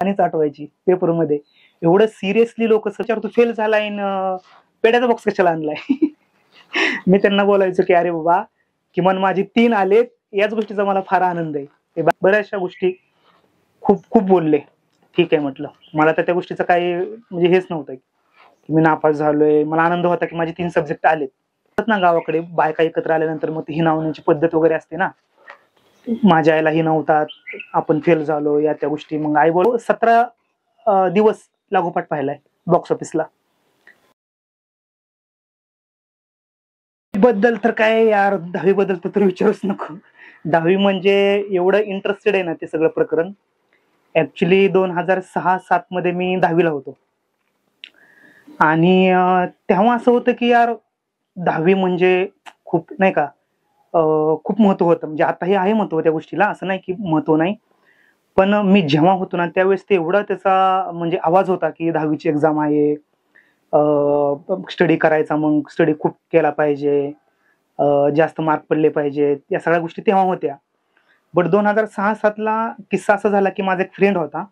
आणि आठवायची पेपरमध्ये. एवढं सिरियसली लोक विचार तू फेल झालाय पेड्याचा बॉक्स कशाला आणलाय. मी त्यांना बोलायचो की अरे बाबा किमान माझे 3 आलेत, याच गोष्टीचा मला फार आनंद आहे. बऱ्याचशा गोष्टी खूप खूप बोलले. ठीक आहे म्हटलं. मला तर त्या गोष्टीचं काही म्हणजे हेच नव्हतं की मी नापास झालोय. मला आनंद होता की माझे 3 सब्जेक्ट आलेत. ना गावाकडे बायका एकत्र आल्यानंतर मग ती हिणावण्याची पद्धत वगैरे असते ना. माझ्या आईला हिणवतात, आपण फेल झालो या त्या गोष्टी. मग आई बोल 17 दिवस लागोपाठ पाहिलाय बॉक्स ऑफिसला. बद्दल तर काय यार, 10वी बद्दल तर विचारूच नको. 10वी म्हणजे एवढं इंटरेस्टेड आहे ना ते सगळं प्रकरण. ऍक्च्युली 2006-07 मध्ये मी 10वीला होतो. आणि तेव्हा असं होतं की यार 10वी म्हणजे खूप नाही का, खूप महत्व होतं. म्हणजे आताही आहे महत्व त्या गोष्टीला, असं नाही की महत्व नाही. पण मी जेव्हा होतो ना त्यावेळेस ते एवढा त्याचा म्हणजे आवाज होता की 10वीची एक्झाम आहे, स्टडी करायचा, मग स्टडी खूप केला पाहिजे, जास्त मार्क पडले पाहिजेत, या सगळ्या गोष्टी तेव्हा होत्या. बट 2006-07 ला किस्सा असा झाला की माझा एक फ्रेंड होता,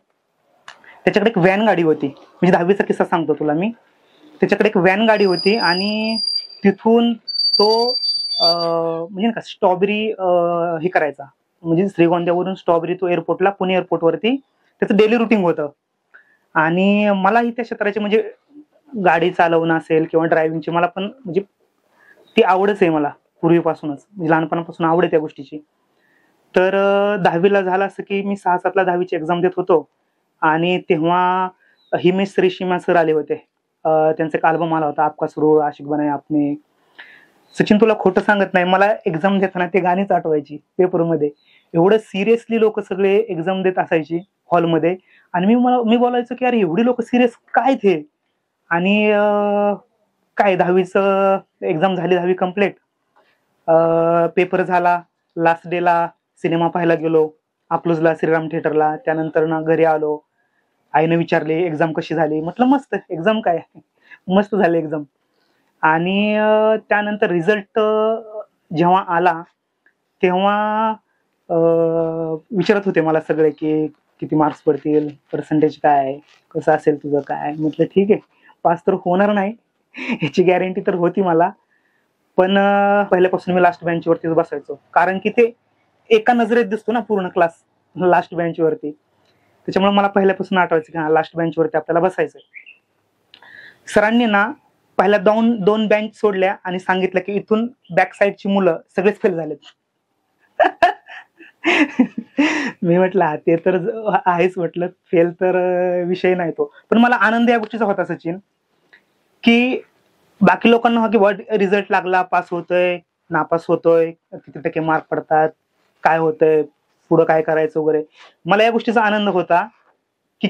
त्याच्याकडे एक व्हॅन गाडी होती. म्हणजे 10वीचा किस्सा सांगतो तुला मी. त्याच्याकडे एक व्हॅन गाडी होती आणि तिथून तो म्हणजे नाही का स्ट्रॉबेरी हे करायचा. म्हणजे श्रीगोंद्यावरून स्ट्रॉबेरी तो एअरपोर्टला, पुणे एअरपोर्टवरती त्याचं डेली रुटीन होतं. आणि मलाही त्या क्षेत्राची म्हणजे गाडी चालवणं असेल किंवा ड्रायव्हिंगची मला पण म्हणजे ती आवडच आहे मला पूर्वीपासूनच. म्हणजे लहानपणापासून आवड आहे त्या गोष्टीची. तर 10वीला झालं असं की मी 6-7 ला 10वीची एक्झाम देत होतो आणि तेव्हा हिमेश रेशीमा सर आले होते. त्यांचा एक अल्बम आला होता, आपका सुरूर आशिक बनाया आपने. सचिन तुला खोटं सांगत नाही, मला एक्झाम देताना ते गाणीच आठवायची पेपरमध्ये. एवढं सिरियसली लोक सगळे एक्झाम देत असायची हॉलमध्ये. आणि मी बोलायचो की अरे एवढी लोक सिरियस काय ते. आणि काय 10वीचं एक्झाम झाली, 10वी कम्प्लीट. पेपर झाला, लास्ट डेला सिनेमा पाहायला गेलो अकलूजला श्रीराम थिएटरला. त्यानंतर ना घरी आलो, आईने विचारले एक्झाम कशी झाली. म्हटलं मस्त, एक्झाम काय मस्त झाली एक्झाम. आणि त्यानंतर रिझल्ट जेव्हा आला तेव्हा विचारत होते मला सगळे की किती मार्क्स पडतील, पर्सेंटेज काय, कसं असेल तुझं काय. म्हटलं ठीक आहे, पास तर होणार नाही याची गॅरंटी तर होती मला. पण पहिल्यापासून मी लास्ट बेंचवरतीच बसायचो, कारण की ते एका नजरेत दिसतो ना पूर्ण क्लास लास्ट बेंचवरती. त्याच्यामुळे मला पहिल्यापासून आठवायचं की हा लास्ट बेंचवरती आपल्याला बसायचंय. सरांनी ना पहिल्या दोन बेंच सोडल्या आणि सांगितलं की इथून बॅक साईडची मुलं सगळेच फेल झालेत. मी म्हटलं ते तर आहेच, म्हटलं फेल तर विषय नाही तो. पण मला आनंद या गोष्टीचा होता सचिन, की बाकी लोकांना हा की रिझल्ट लागला, पास होतोय, नापास होतोय, किती टक्के मार्क पडतात, काय होतंय, पुढं काय करायचं वगैरे. मला या गोष्टीचा आनंद होता की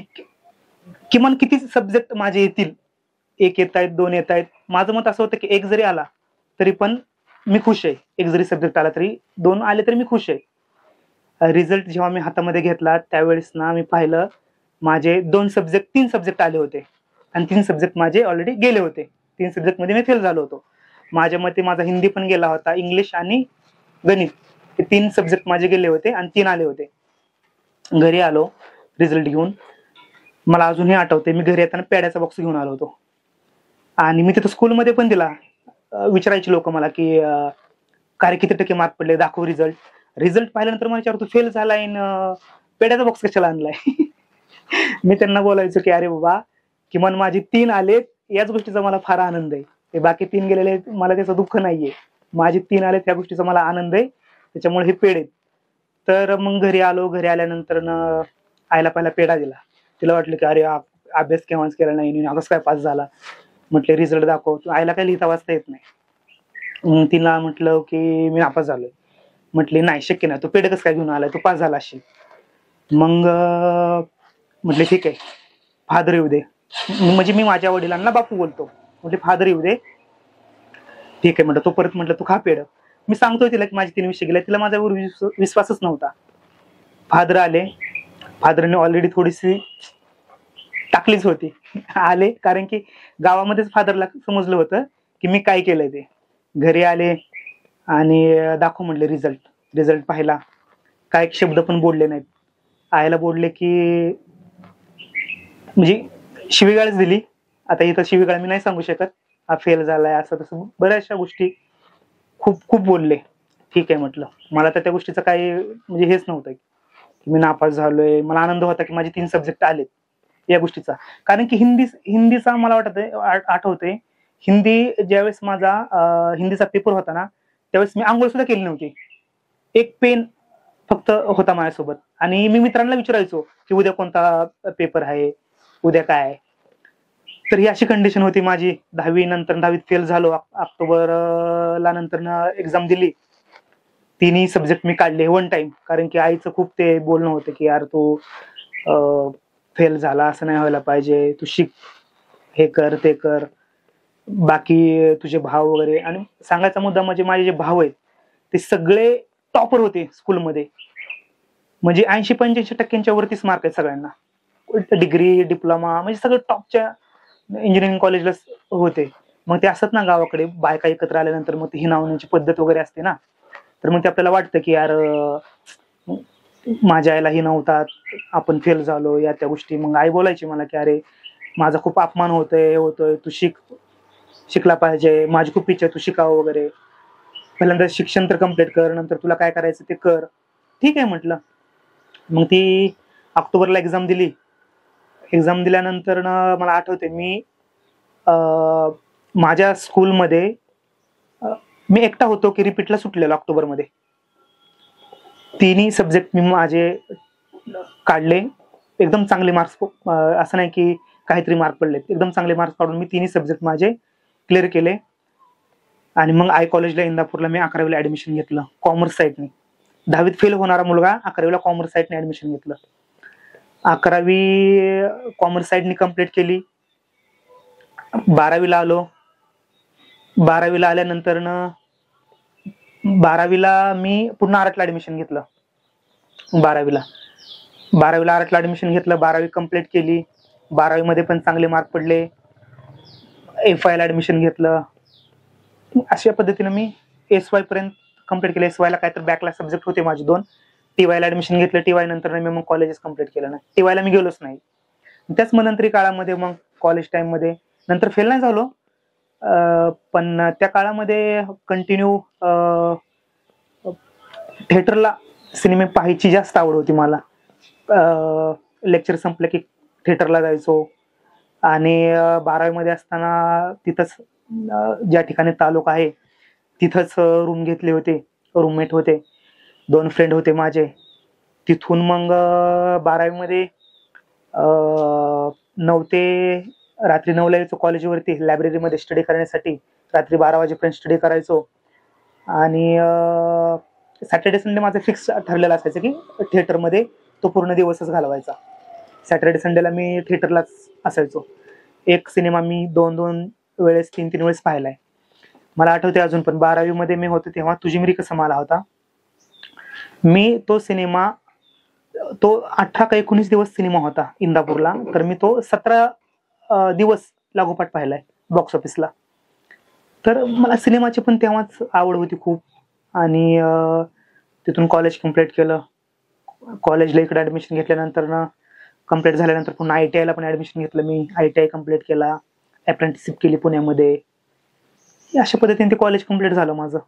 किमान किती सब्जेक्ट माझे येतील. 1 येत आहेत, 2 येत आहेत. माझं मत असं होतं की 1 जरी आला तरी पण मी खुश आहे. 1 जरी सब्जेक्ट आला तरी, 2 आले तरी मी खुश आहे. रिझल्ट जेव्हा मी हातामध्ये घेतला त्यावेळेस ना मी पाहिलं माझे 3 सब्जेक्ट आले होते आणि 3 सब्जेक्ट माझे ऑलरेडी गेले होते. 3 सब्जेक्ट मध्ये मी फेल झालो होतो. माझ्या मते माझा हिंदी पण गेला होता, इंग्लिश आणि गणित हे 3 सब्जेक्ट माझे गेले होते आणि 3 आले होते. घरी आलो रिझल्ट घेऊन. मला अजूनही आठवते, मी घरी येताना पेड्याचा बॉक्स घेऊन आलो होतो आणि मी तिथं स्कूलमध्ये पण दिला. विचारायचे लोक मला की काय किती टक्के मार्क पडले, दाखव रिझल्ट. रिझल्ट पाहिल्यानंतर मला विचारतो फेल झालाय पेड्याचा बॉक्स कशाला आणलाय. मी त्यांना बोलायचो की अरे बाबा किमान माझे 3 आलेत, याच गोष्टीचा मला फार आनंद आहे. ते बाकी 3 गेलेले मला त्याचं दुःख नाहीये. माझे 3 आलेत त्या गोष्टीचा मला आनंद आहे, त्याच्यामुळे हे पेढे. तर मग घरी आलो. घरी आल्यानंतर आईला पहिला पेढा दिला. तिला वाटलं की अरे अभ्यास केव्हाच केला नाही, कसं काय पास झाला. म्हटले रिझल्ट दाखव. आईला काही लिहिता वाचता येत नाही. तिला म्हटलं की मी नापास झालोय. म्हटले नाही शक्य नाही, तू पेढे कसं काय घेऊन आलाय, तू पास झाला असशील. मग म्हटले ठीक आहे, फादर येऊ दे. म्हणजे मी माझ्या वडिलांना बापू बोलतो. म्हटले फादर येऊ दे. ठीक आहे म्हटलं. तो परत म्हटलं तू खा पेढ. मी सांगतोय तिला की माझे 3 विषय गेले, तिला माझ्यावर विश्वासच नव्हता. फादर आले. फादरने ऑलरेडी थोडीशी टाकलीच होती. आले कारण की गावामध्येच फादरला समजलं होतं की मी काय केलंय ते. घरी आले आणि दाखव म्हटले रिझल्ट. रिझल्ट पाहिला. काय शब्द पण बोलले नाहीत. आईला बोलले की म्हणजे शिवीगाळच दिली. आता इथं शिवीगाळ मी नाही सांगू शकत, हा फेल झालाय असं तसं बऱ्याचशा गोष्टी खूप खूप बोलले. ठीक आहे म्हटलं. मला तर त्या गोष्टीचं काही म्हणजे हेच नव्हतं की मी नापास झालोय. मला आनंद होता की माझे 3 सब्जेक्ट आलेत या गोष्टीचा. कारण की हिंदीचा मला वाटतंय आठवतंय, हिंदी ज्यावेळेस माझा हिंदीचा पेपर होता ना, त्यावेळेस मी अंघोळ सुद्धा केली नव्हती. एक पेन फक्त होता माझ्यासोबत आणि मी मित्रांना विचारायचो की उद्या कोणता पेपर आहे, उद्या काय आहे. तर ही अशी कंडिशन होती माझी. 10वी नंतर 10वीत फेल झालो. ऑक्टोबरला नंतर एक्झाम दिली. तिन्ही सब्जेक्ट मी काढले वन टाइम. कारण की आईचं खूप ते बोलणं होतं की यार तू फेल झाला असं नाही व्हायला पाहिजे, तू शिक, हे कर ते कर. बाकी तुझे भाव वगैरे, आणि सांगायचा मुद्दा म्हणजे माझे जे भाव आहेत ते सगळे टॉपर होते स्कूलमध्ये. म्हणजे 80-85% वरतीच मार्क आहेत सगळ्यांना. डिग्री, डिप्लोमा म्हणजे सगळं टॉपच्या इंजिनिअरिंग कॉलेजला होते. मग ते असतात ना गावाकडे बायका एकत्र आल्यानंतर मग ती हिणावण्याची पद्धत वगैरे असते ना, तर मग ते आपल्याला वाटतं की यार माझ्या आईला हिणवतात, आपण फेल झालो या त्या गोष्टी. मग आई बोलायची मला की अरे माझा खूप अपमान होतोय, हे होतोय, तू शिकला पाहिजे, माझी खूप इच्छा आहे तू शिकावं वगैरे. पहिल्यांदा शिक्षण तर कम्प्लीट कर, नंतर तुला काय करायचं ते कर. ठीक आहे म्हटलं. मग ती ऑक्टोबरला एक्झाम दिली. एक्झाम दिल्यानंतर मला आठवते मी माझ्या स्कूलमध्ये मी एकटा होतो की रिपीटला सुटलेलो ऑक्टोबरमध्ये. तिन्ही सब्जेक्ट मी माझे काढले. एकदम चांगले मार्क्स, असं नाही की काहीतरी मार्क पडले, एकदम चांगले मार्क्स काढून मी तिन्ही सब्जेक्ट माझे क्लिअर केले. आणि मग आय कॉलेजला इंदापूरला मी 11वीला ऍडमिशन घेतलं कॉमर्स साईडने. 10वीत फेल होणारा मुलगा 11वीला कॉमर्स साईडने ऍडमिशन घेतलं. 11वी कॉमर्स साईडने कम्प्लीट केली. 12वीला आलो. 12वीला आल्यानंतर 12वीला मी पुन्हा आरटला ऍडमिशन घेतलं. 12वीला आरटला ऍडमिशन घेतलं. 12वी कम्प्लीट केली. 12वी मध्ये पण चांगले मार्क पडले. FYला ऍडमिशन घेतलं. अशा पद्धतीने मी SY पर्यंत कम्प्लीट केलं. SYला काहीतरी बॅकला सब्जेक्ट होते माझे 2. TYला ऍडमिशन घेतलं. TY नंतर मी मग कॉलेजेस कम्प्लीट केलं नाही. TYला मी गेलोच नाही. त्याच मध्यंतरी काळामध्ये मग कॉलेज टाइम मध्ये नंतर फेल नाही झालो, पण त्या काळामध्ये कंटिन्यू थिएटरला सिनेमे पाहायची जास्त आवड होती मला. लेक्चर संपलं की थिएटरला जायचो. आणि 12वी मध्ये असताना तिथंच ज्या ठिकाणी तालुका आहे तिथंच रूम घेतले होते. रूममेट होते, 2 फ्रेंड होते माझे. तिथून मग 12वी मध्ये 9 ते रात्री 9ला यायचो कॉलेजवरती लायब्ररीमध्ये स्टडी करण्यासाठी. रात्री 12 वाजेपर्यंत स्टडी करायचो. आणि सॅटर्डे संडे माझं फिक्स ठरलेलं असायचं की थिएटरमध्ये तो पूर्ण दिवसच घालवायचा. सॅटर्डे संडेला मी थिएटरलाच असायचो. एक सिनेमा मी 2-2 वेळेस 3-3 वेळेस पाहिलाय. मला आठवते अजून पण 12वी मध्ये मी होतो तेव्हा तुझी मिरी कसम आला होता. मी तो सिनेमा, तो 18 का 19 दिवस सिनेमा होता इंदापूरला, तर मी तो 17 दिवस लागोपाठ पाहिलाय बॉक्स ऑफिसला. तर मला सिनेमाची पण तेव्हाच आवड होती खूप. आणि तिथून कॉलेज कम्प्लीट केलं. कॉलेजला इकडे ऍडमिशन घेतल्यानंतर कम्प्लीट झाल्यानंतर पुन्हा ITI ला पण ऍडमिशन घेतलं मी. ITI कम्प्लीट केला. अप्रेंटिसशिप केली पुण्यामध्ये. अशा पद्धतीने ते कॉलेज कम्प्लीट झालं माझं.